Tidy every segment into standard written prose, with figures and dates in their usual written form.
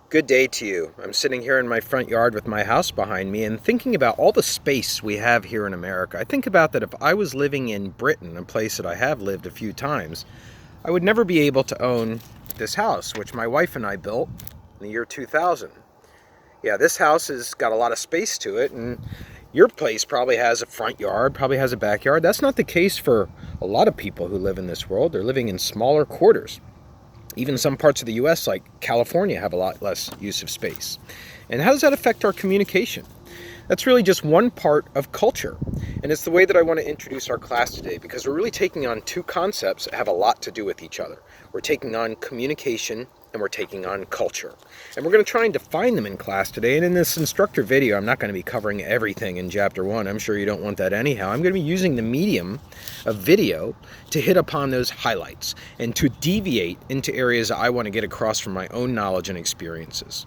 Good day to you. I'm sitting here in my front yard with my house behind me and thinking about all the space we have here in America. I think about that if I was living in Britain, a place that I have lived a few times, I would never be able to own this house, which my wife and I built in the year 2000. Yeah, this house has got a lot of space to it, and your place probably has a front yard, probably has a backyard. That's not the case for a lot of people who live in this world. They're living in smaller quarters. Even some parts of the US, like California, have a lot less use of space. And how does that affect our communication? That's really just one part of culture. And it's the way that I want to introduce our class today, because we're really taking on two concepts that have a lot to do with each other. We're taking on communication and we're taking on culture. And we're going to try and define them in class today. And in this instructor video, I'm not going to be covering everything in chapter 1. I'm sure you don't want that anyhow. I'm going to be using the medium of video to hit upon those highlights and to deviate into areas I want to get across from my own knowledge and experiences.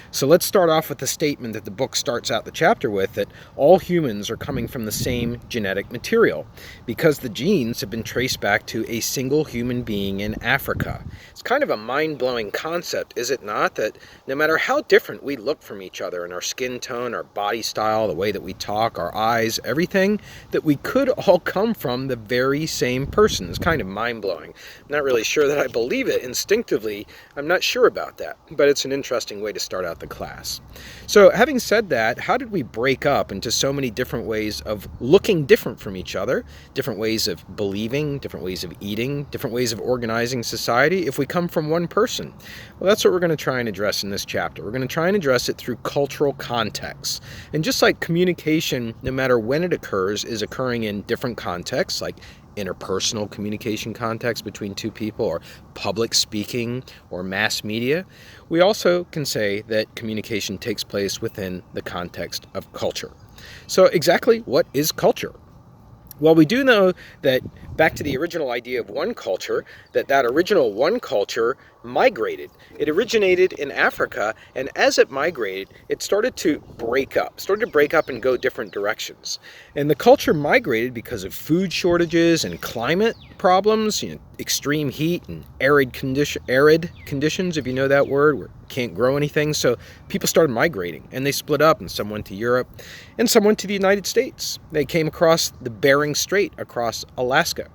So let's start off with the statement that the book starts out the chapter with, that all humans are coming from the same genetic material because the genes have been traced back to a single human being in Africa. It's kind of a mind-blowing concept, is it not? That no matter how different we look from each other in our skin tone, our body style, the way that we talk, our eyes, everything, that we could all come from the very same person. It's kind of mind-blowing. I'm not really sure that I believe it instinctively. I'm not sure about that, but it's an interesting way to start out the class. So having said that, how did we break up into so many different ways of looking different from each other, different ways of believing, different ways of eating, different ways of organizing society if we come from one person? Well, that's what we're going to try and address in this chapter. We're going to try and address it through cultural contexts. And just like communication, no matter when it occurs, is occurring in different contexts, like interpersonal communication context between two people, or public speaking, or mass media, we also can say that communication takes place within the context of culture. So exactly what is culture? Well, we do know that back to the original idea of one culture, that original one culture migrated. It originated in Africa, and as it migrated, it started to break up and go different directions. And the culture migrated because of food shortages and climate problems, extreme heat and arid conditions, if you know that word, where you can't grow anything. So people started migrating, and they split up, and some went to Europe, and some went to the United States. They came across the Bering Strait across Alaska.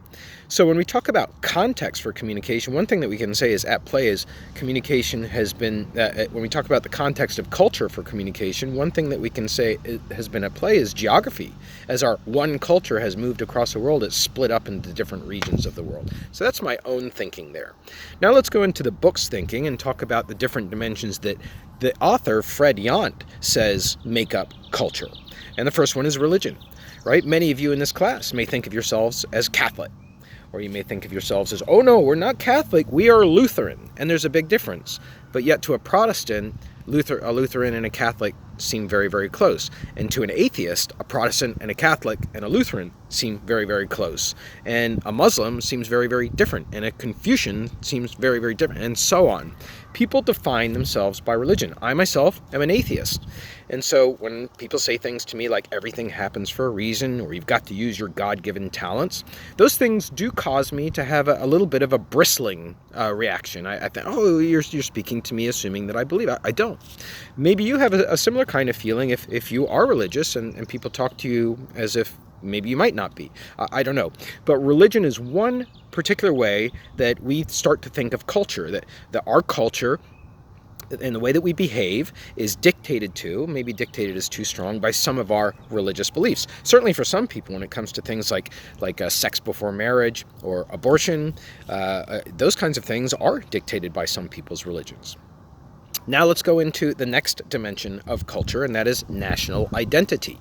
So when we talk about context for communication, one thing that we can say is at play is communication has been, when we talk about the context of culture for communication, one thing that we can say has been at play is geography. As our one culture has moved across the world, it's split up into different regions of the world. So that's my own thinking there. Now let's go into the book's thinking and talk about the different dimensions that the author, Fred Yant, says make up culture. And the first one is religion, right? Many of you in this class may think of yourselves as Catholic. Or you may think of yourselves as, oh no, we're not Catholic, we are Lutheran. And there's a big difference. But yet to a Protestant, a Lutheran and a Catholic seem very, very close. And to an atheist, a Protestant and a Catholic and a Lutheran seem very, very close. And a Muslim seems very, very different. And a Confucian seems very, very different. And so on. People define themselves by religion. I myself am an atheist. And so when people say things to me like everything happens for a reason, or you've got to use your God-given talents, those things do cause me to have a little bit of a bristling reaction. I think, oh, you're speaking to me assuming that I believe. I don't. Maybe you have a similar kind of feeling if you are religious and people talk to you as if maybe you might not be. I don't know. But religion is one particular way that we start to think of culture, that our culture and the way that we behave is dictated to, maybe dictated is too strong, by some of our religious beliefs. Certainly for some people, when it comes to things like sex before marriage or abortion, those kinds of things are dictated by some people's religions. Now let's go into the next dimension of culture, and that is national identity.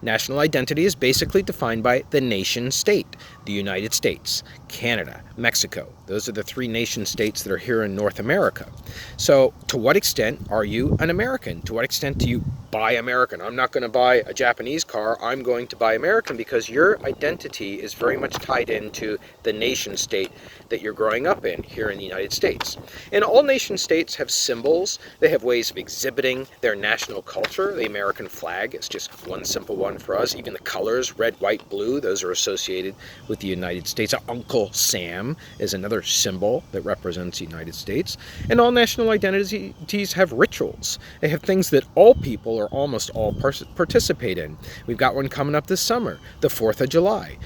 National identity is basically defined by the nation state, the United States, Canada, Mexico. Those are the three nation states that are here in North America. So to what extent are you an American? To what extent do you buy American? I'm not going to buy a Japanese car. I'm going to buy American, because your identity is very much tied into the nation state that you're growing up in here in the United States. And all nation states have symbols. They have ways of exhibiting their national culture. The American flag is just one simple one for us. Even the colors, red, white, blue, those are associated with the United States. Uncle Sam is another symbol that represents the United States. And all national identities have rituals. They have things that all people or almost all participate in. We've got one coming up this summer, the 4th of July.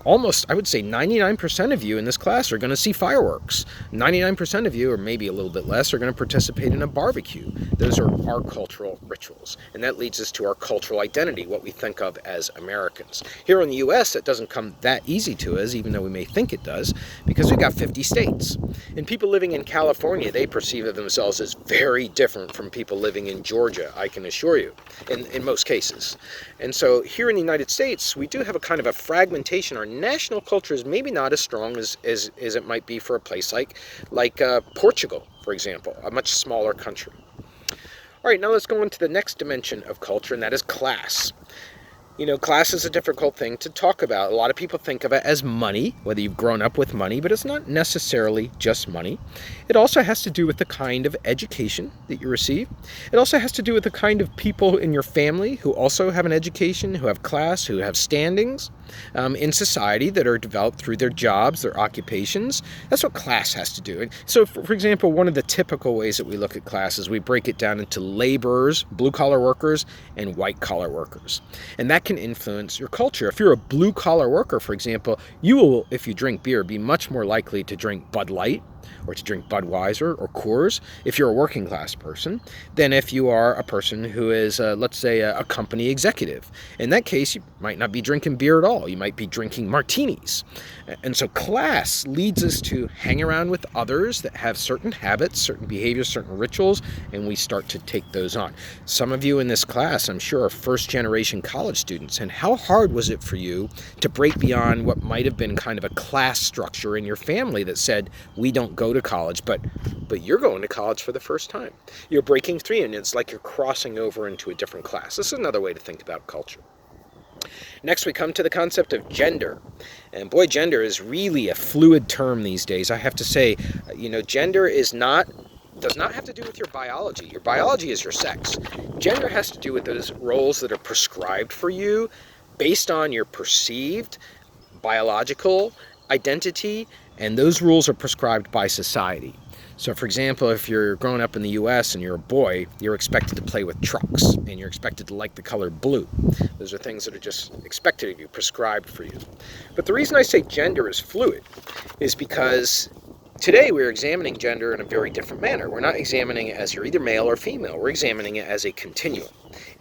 Almost, I would say 99% of you in this class are going to see fireworks. 99% of you, or maybe a little bit less, are going to participate in a barbecue. Those are our cultural rituals. And that leads us to our cultural identity, what we think of as Americans. Here in the U.S., it doesn't come that easy to us, even though we may think it does, because we've got 50 states. And people living in California, they perceive of themselves as very different from people living in Georgia, I can assure you, in most cases. And so here in the United States, we do have a kind of a fragmentation. Our national culture is maybe not as strong as it might be for a place like Portugal, for example, a much smaller country. All right, now let's go into the next dimension of culture, and that is class. You know, class is a difficult thing to talk about. A lot of people think of it as money, whether you've grown up with money, but it's not necessarily just money. It also has to do with the kind of education that you receive. It also has to do with the kind of people in your family who also have an education, who have class, who have standings in society that are developed through their jobs, their occupations. That's what class has to do. And so, for example, one of the typical ways that we look at class is we break it down into laborers, blue-collar workers, and white-collar workers. And that can influence your culture. If you're a blue-collar worker, for example, you will, if you drink beer, be much more likely to drink Bud Light or to drink Budweiser or Coors if you're a working class person than if you are a person who is, let's say, a company executive. In that case, you might not be drinking beer at all. You might be drinking martinis. And so class leads us to hang around with others that have certain habits, certain behaviors, certain rituals, and we start to take those on. Some of you in this class, I'm sure, are first-generation college students, and how hard was it for you to break beyond what might have been kind of a class structure in your family that said, we don't go to college, but you're going to college for the first time. You're breaking free, and it's like you're crossing over into a different class. This is another way to think about culture. Next, we come to the concept of gender. And boy, gender is really a fluid term these days. I have to say, gender does not have to do with your biology. Your biology is your sex. Gender has to do with those roles that are prescribed for you based on your perceived biological identity, and those rules are prescribed by society. So, for example, if you're growing up in the U.S. and you're a boy, you're expected to play with trucks, and you're expected to like the color blue. Those are things that are just expected of you, prescribed for you. But the reason I say gender is fluid is because today we're examining gender in a very different manner. We're not examining it as you're either male or female. We're examining it as a continuum.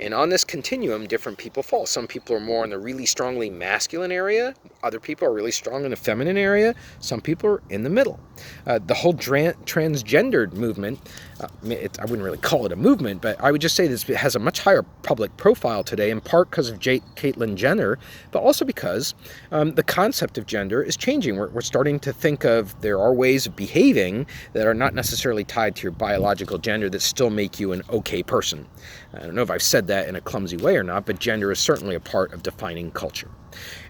And on this continuum, different people fall. Some people are more in the really strongly masculine area. Other people are really strong in the feminine area. Some people are in the middle. The whole transgendered movement, I wouldn't really call it a movement, but I would just say this has a much higher public profile today, in part because of Caitlyn Jenner, but also because the concept of gender is changing. We're starting to think of there are ways of behaving that are not necessarily tied to your biological gender that still make you an okay person. I don't know if I've said that in a clumsy way or not, but gender is certainly a part of defining culture.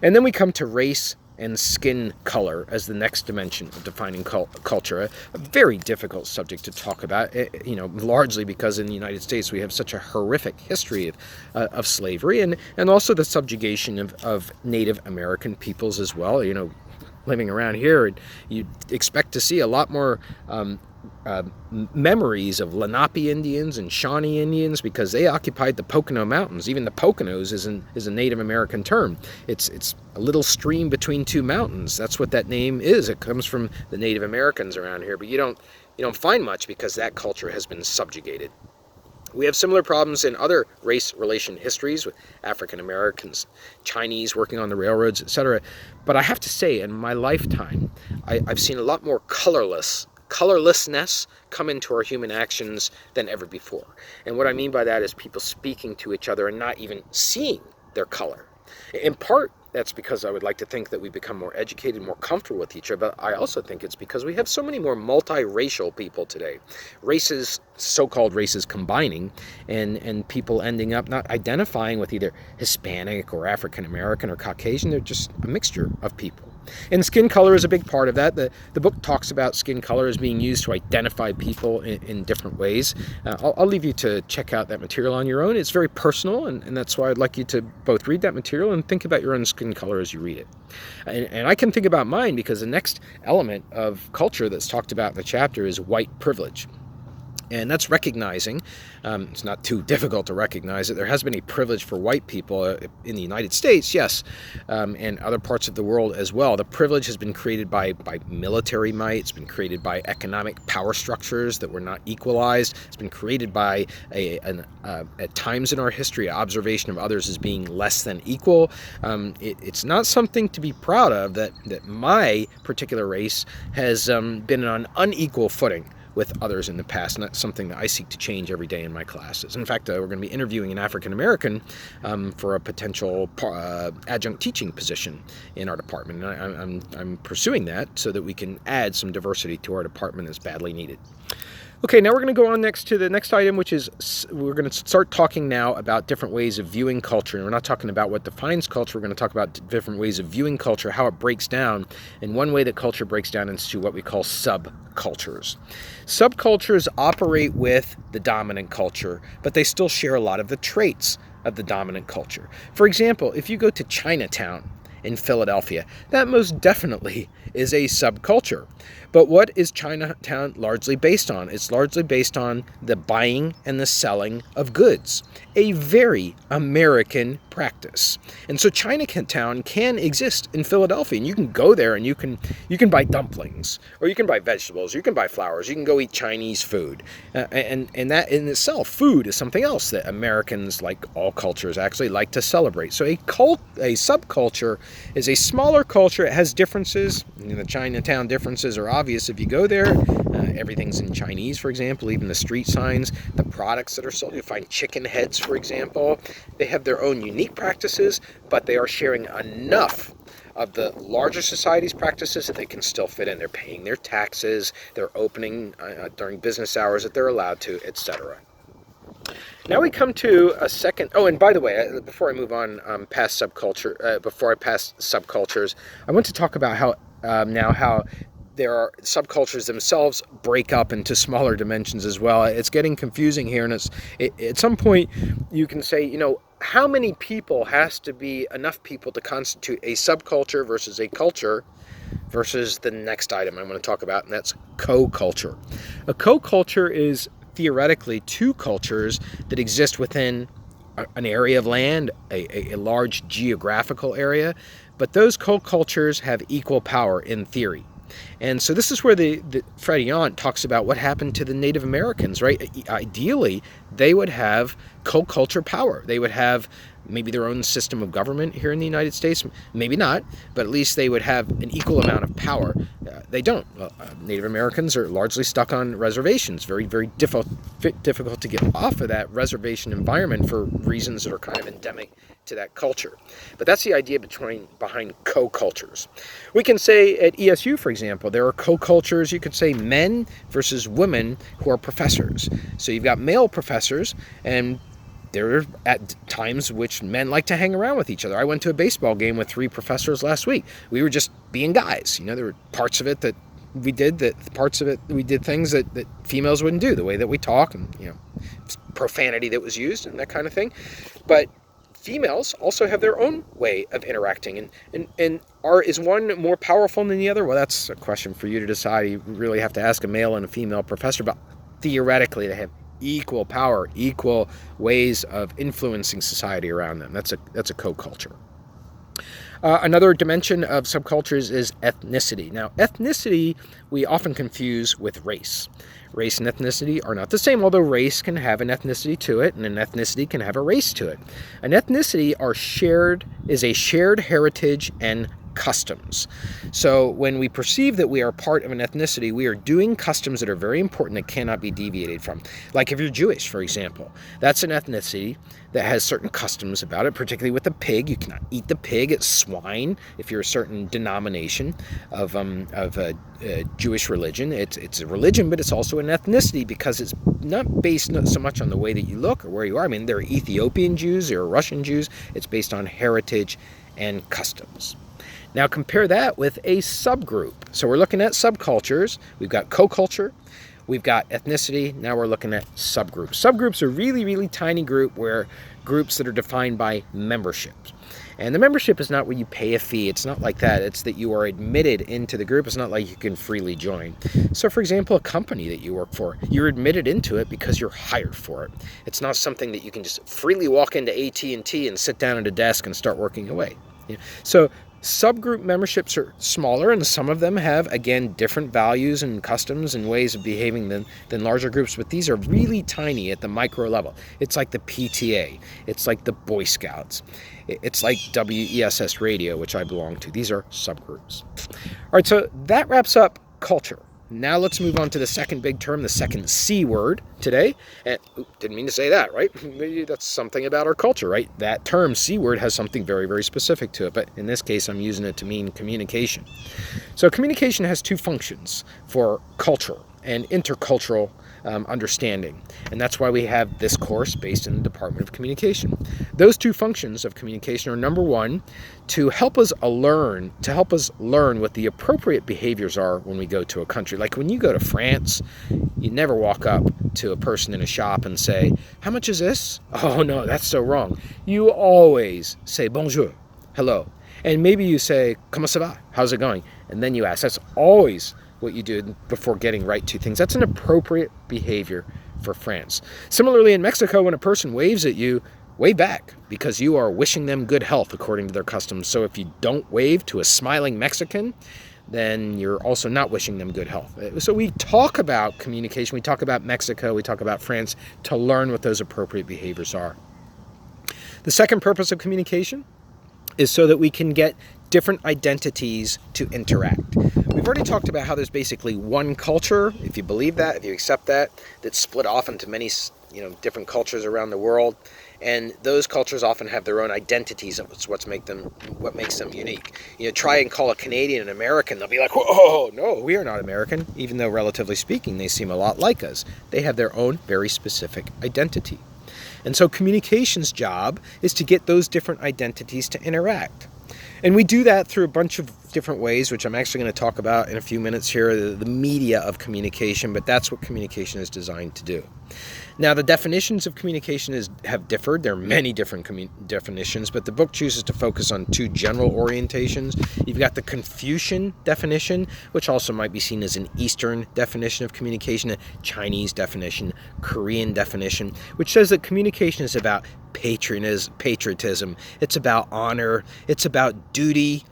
And then we come to race and skin color as the next dimension of defining culture, a very difficult subject to talk about, largely because in the United States we have such a horrific history of slavery and also the subjugation of Native American peoples as well. Living around here, you'd expect to see a lot more memories of Lenape Indians and Shawnee Indians because they occupied the Pocono Mountains. Even the Poconos is a Native American term. It's a little stream between two mountains. That's what that name is. It comes from the Native Americans around here, but you don't find much because that culture has been subjugated. We have similar problems in other race relation histories with African Americans, Chinese working on the railroads, etc. But I have to say, in my lifetime, I've seen a lot more colorlessness come into our human actions than ever before. And what I mean by that is people speaking to each other and not even seeing their color. In part, that's because I would like to think that we become more educated, more comfortable with each other, but I also think it's because we have so many more multiracial people today. Races, so-called races combining, and people ending up not identifying with either Hispanic or African American or Caucasian. They're just a mixture of people. And skin color is a big part of that. The book talks about skin color as being used to identify people in different ways. I'll leave you to check out that material on your own. It's very personal, and that's why I'd like you to both read that material and think about your own skin color as you read it. And I can think about mine because the next element of culture that's talked about in the chapter is white privilege. And that's recognizing, it's not too difficult to recognize that there has been a privilege for white people in the United States, yes, and other parts of the world as well. The privilege has been created by military might. It's been created by economic power structures that were not equalized. It's been created by, at times in our history, observation of others as being less than equal. It's not something to be proud of that my particular race has been on unequal footing with others in the past, and that's something that I seek to change every day in my classes. In fact, we're going to be interviewing an African American for a potential adjunct teaching position in our department, and I'm pursuing that so that we can add some diversity to our department that's badly needed. Okay, now we're going to go on next to the next item, which is we're going to start talking now about different ways of viewing culture. And we're not talking about what defines culture. We're going to talk about different ways of viewing culture, how it breaks down. And one way that culture breaks down into what we call subcultures. Subcultures operate with the dominant culture, but they still share a lot of the traits of the dominant culture. For example, if you go to Chinatown in Philadelphia, that most definitely is a subculture. But what is Chinatown largely based on? It's largely based on the buying and the selling of goods, a very American practice. And so Chinatown can exist in Philadelphia, and you can go there and you can buy dumplings, or you can buy vegetables, you can buy flowers, you can go eat Chinese food. And that in itself, food is something else that Americans, like all cultures, actually like to celebrate. So a subculture is a smaller culture. It has differences. The Chinatown differences are obvious if you go there. Everything's in Chinese, for example, even the street signs, the products that are sold. You find chicken heads, for example. They have their own unique practices, but they are sharing enough of the larger society's practices that they can still fit in. They're paying their taxes, they're opening during business hours that they're allowed to, etc. Now we come to a second. Oh, and by the way, before I move on past subcultures, I want to talk about how there are subcultures themselves break up into smaller dimensions as well. It's getting confusing here, and at some point you can say, how many people has to be enough people to constitute a subculture versus a culture versus the next item I want to talk about, and that's co-culture. A co-culture is theoretically two cultures that exist within an area of land, a large geographical area, but those co-cultures have equal power in theory. And so this is where the Freddie Yount talks about what happened to the Native Americans, right? Ideally, they would have co-culture power. They would have maybe their own system of government here in the United States, maybe not, but at least they would have an equal amount of power. They don't. Native Americans are largely stuck on reservations, very, very difficult to get off of that reservation environment for reasons that are kind of endemic to that culture. But that's the idea behind co-cultures. We can say at ESU, for example, there are co-cultures. You could say men versus women who are professors. So you've got male professors, and there are at times which men like to hang around with each other. I went to a baseball game with 3 professors last week. We were just being guys. There were parts of it that we did things that females wouldn't do, the way that we talk, and profanity that was used and that kind of thing. But females also have their own way of interacting, and is one more powerful than the other? Well, that's a question for you to decide. You really have to ask a male and a female professor, but theoretically they have equal power, equal ways of influencing society around them. That's a co-culture. Another dimension of subcultures is ethnicity. Now, ethnicity we often confuse with race. Race and ethnicity are not the same, although race can have an ethnicity to it, and an ethnicity can have a race to it. An ethnicity is a shared heritage and customs. So when we perceive that we are part of an ethnicity, we are doing customs that are very important that cannot be deviated from. Like if you're Jewish, for example, that's an ethnicity that has certain customs about it, particularly with the pig. You cannot eat the pig. It's swine. If you're a certain denomination of Jewish religion, it's a religion, but it's also an ethnicity because it's not based so much on the way that you look or where you are. I mean, there are Ethiopian Jews, there are Russian Jews. It's based on heritage and customs. Now compare that with a subgroup. So we're looking at subcultures. We've got co-culture. We've got ethnicity. Now we're looking at subgroups. Subgroups are really, really tiny groups that are defined by memberships. And the membership is not where you pay a fee. It's not like that. It's that you are admitted into the group. It's not like you can freely join. So for example, a company that you work for, you're admitted into it because you're hired for it. It's not something that you can just freely walk into AT&T and sit down at a desk and start working away. So subgroup memberships are smaller, and some of them have, again, different values and customs and ways of behaving than larger groups, but these are really tiny at the micro level. It's like the PTA. It's like the Boy Scouts. It's like WESS Radio, which I belong to. These are subgroups. All right, so that wraps up culture. Now let's move on to the second big term, the second C word today. And didn't mean to say that, right? Maybe that's something about our culture, right? That term, C word, has something very, very specific to it. But in this case, I'm using it to mean communication. So communication has two functions for culture and intercultural understanding. And that's why we have this course based in the Department of Communication. Those two functions of communication are, number one, to help us learn what the appropriate behaviors are when we go to a country. Like when you go to France, you never walk up to a person in a shop and say, "How much is this?" Oh no, that's so wrong. You always say bonjour, hello. And maybe you say, "Comment ça va? How's it going?" And then you ask. That's always what you do before getting right to things. That's an appropriate behavior for France. Similarly, in Mexico, when a person waves at you, wave back, because you are wishing them good health according to their customs. So if you don't wave to a smiling Mexican, then you're also not wishing them good health. So we talk about communication, we talk about Mexico, we talk about France to learn what those appropriate behaviors are. The second purpose of communication is so that we can get different identities to interact. We've already talked about how there's basically one culture, if you believe that, if you accept that, that's split off into many, different cultures around the world. And those cultures often have their own identities. It's what makes them unique. Try and call a Canadian an American. They'll be like, "Whoa, no, we are not American," even though relatively speaking, they seem a lot like us. They have their own very specific identity. And so communication's job is to get those different identities to interact. And we do that through a bunch of different ways, which I'm actually going to talk about in a few minutes here, the media of communication, but that's what communication is designed to do. Now, the definitions of communication have differed. There are many different definitions, but the book chooses to focus on two general orientations. You've got the Confucian definition, which also might be seen as an Eastern definition of communication, a Chinese definition, Korean definition, which says that communication is about patriotism, it's about honor, it's about duty.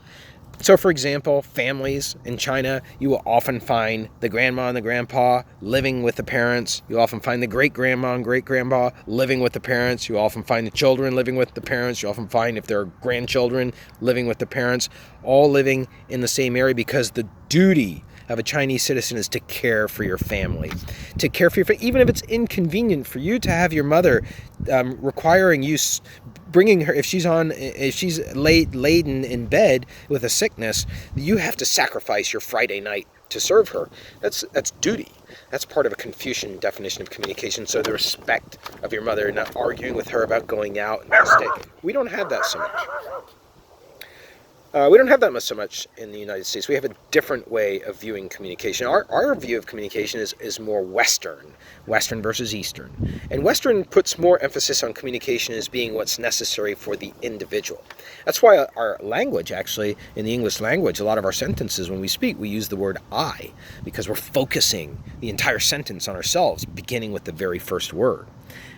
So, for example, families in China, you will often find the grandma and the grandpa living with the parents. You often find the great-grandma and great-grandpa living with the parents. You often find the children living with the parents. You often find, if there are grandchildren, living with the parents, all living in the same area, because the duty of a Chinese citizen is to care for your family, to care for your family, even if it's inconvenient for you to have your mother requiring you, bringing her, if she's laden in bed with a sickness, you have to sacrifice your Friday night to serve her. That's duty. That's part of a Confucian definition of communication. So the respect of your mother, not arguing with her about going out and staying. We don't have that so much. We don't have that much so much in the United States. We have a different way of viewing communication. Our view of communication is more Western versus Eastern. And Western puts more emphasis on communication as being what's necessary for the individual. That's why our language, actually, in the English language, a lot of our sentences, when we speak, we use the word I, because we're focusing the entire sentence on ourselves, beginning with the very first word.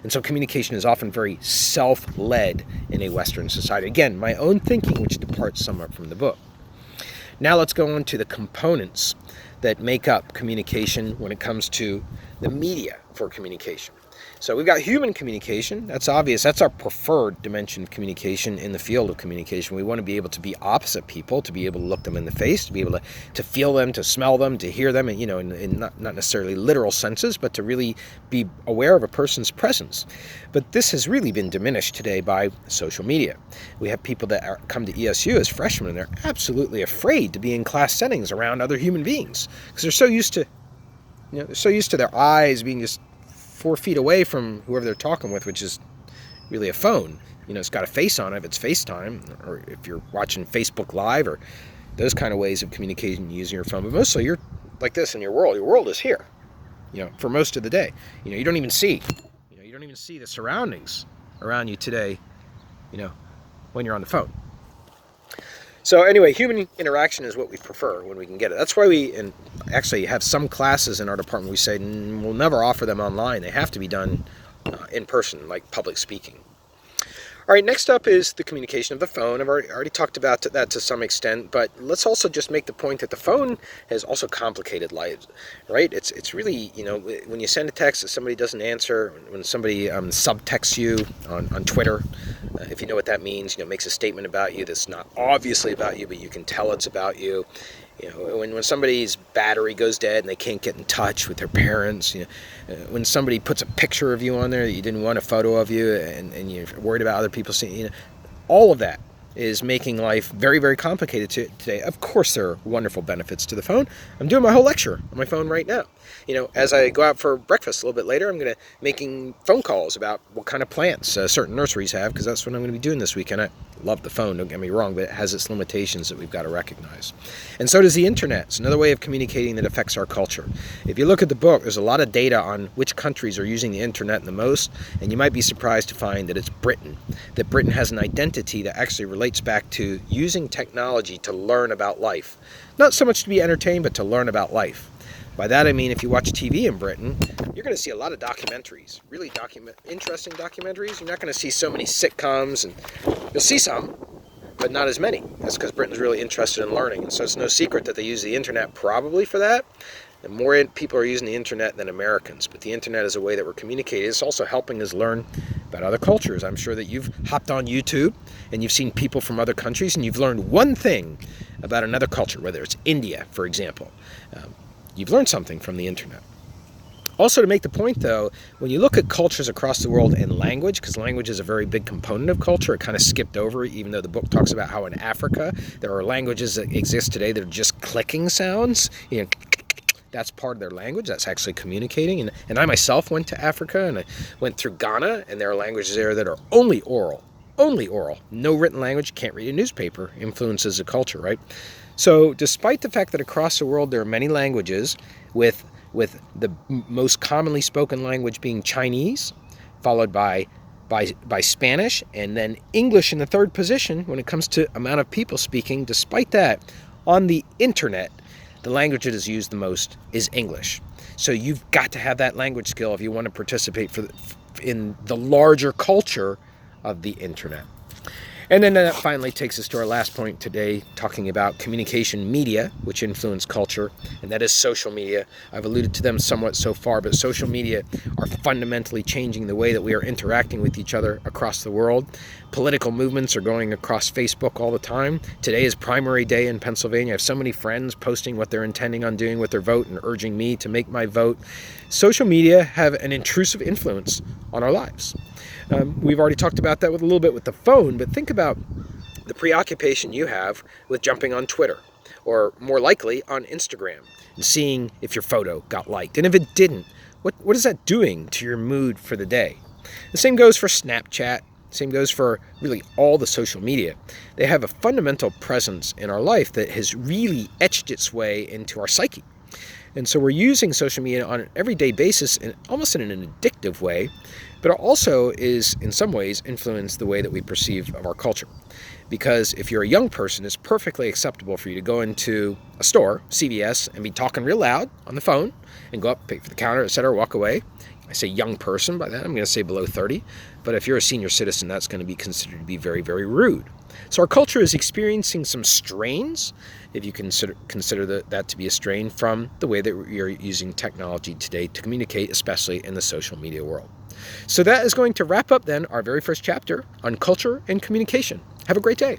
And so communication is often very self-led in a Western society. Again, my own thinking, which departs somewhat from the book. Now let's go on to the components that make up communication when it comes to the media for communication. So we've got human communication. That's obvious. That's our preferred dimension of communication in the field of communication. We want to be able to be opposite people, to be able to look them in the face, to be able to feel them, to smell them, to hear them, in not necessarily literal senses, but to really be aware of a person's presence. But this has really been diminished today by social media. We have people that come to ESU as freshmen, and they're absolutely afraid to be in class settings around other human beings, because they're so used to their eyes being just 4 feet away from whoever they're talking with, which is really a phone. it's got a face on it if it's FaceTime, or if you're watching Facebook Live, or those kind of ways of communicating using your phone. But mostly you're like this in your world. Your world is here, for most of the day. You don't even see, the surroundings around you today, when you're on the phone. So anyway, human interaction is what we prefer when we can get it. That's why we actually have some classes in our department we say we'll never offer them online. They have to be done in person, like public speaking. All right, next up is the communication of the phone. I've already talked about that to some extent, but let's also just make the point that the phone has also complicated lives, right? It's really, when you send a text that somebody doesn't answer, when somebody subtexts you on Twitter, if you know what that means, makes a statement about you that's not obviously about you, but you can tell it's about you. When somebody's battery goes dead and they can't get in touch with their parents, when somebody puts a picture of you on there that you didn't want a photo of you, and you're worried about other people seeing, all of that is making life very, very complicated today. Of course, there are wonderful benefits to the phone. I'm doing my whole lecture on my phone right now. As I go out for breakfast a little bit later, I'm going to making phone calls about what kind of plants certain nurseries have, because that's what I'm going to be doing this weekend. I love the phone, don't get me wrong, but it has its limitations that we've got to recognize. And so does the internet. It's another way of communicating that affects our culture. If you look at the book, there's a lot of data on which countries are using the internet the most, and you might be surprised to find that it's Britain. That Britain has an identity that actually relates back to using technology to learn about life. Not so much to be entertained, but to learn about life. By that I mean, if you watch TV in Britain, you're going to see a lot of documentaries, really interesting documentaries. You're not going to see so many sitcoms, and you'll see some, but not as many. That's because Britain's really interested in learning, and so it's no secret that they use the internet probably for that. And more people are using the internet than Americans, but the internet is a way that we're communicating. It's also helping us learn about other cultures. I'm sure that you've hopped on YouTube and you've seen people from other countries, and you've learned one thing about another culture, whether it's India, for example. You've learned something from the internet. Also, to make the point, though, when you look at cultures across the world and language, because language is a very big component of culture, it kind of skipped over, even though the book talks about how in Africa there are languages that exist today that are just clicking sounds. That's part of their language. That's actually communicating. And I myself went to Africa, and I went through Ghana, and there are languages there that are only oral. Only oral. No written language. Can't read a newspaper. Influences the culture, right? So despite the fact that across the world there are many languages, with the most commonly spoken language being Chinese, followed by Spanish, and then English in the third position when it comes to amount of people speaking, despite that, on the internet, the language that is used the most is English. So you've got to have that language skill if you want to participate in the larger culture of the internet. And then that finally takes us to our last point today, talking about communication media, which influence culture, and that is social media. I've alluded to them somewhat so far, but social media are fundamentally changing the way that we are interacting with each other across the world. Political movements are going across Facebook all the time. Today is primary day in Pennsylvania. I have so many friends posting what they're intending on doing with their vote and urging me to make my vote. Social media have an intrusive influence on our lives. We've already talked about that with a little bit with the phone, but think about the preoccupation you have with jumping on Twitter, or more likely on Instagram, and seeing if your photo got liked. And if it didn't, what is that doing to your mood for the day? The same goes for Snapchat. Same goes for really all the social media. They have a fundamental presence in our life that has really etched its way into our psyche. And so we're using social media on an everyday basis, and almost in an addictive way, but it also is in some ways influenced the way that we perceive of our culture. Because if you're a young person, it's perfectly acceptable for you to go into a store, CVS, and be talking real loud on the phone, and go up, pay for the counter, etc., walk away. I say young person, by that I'm going to say below 30. But if you're a senior citizen, that's going to be considered to be very, very rude. So our culture is experiencing some strains, if you consider that to be a strain, from the way that we are using technology today to communicate, especially in the social media world. So that is going to wrap up then our very first chapter on culture and communication. Have a great day.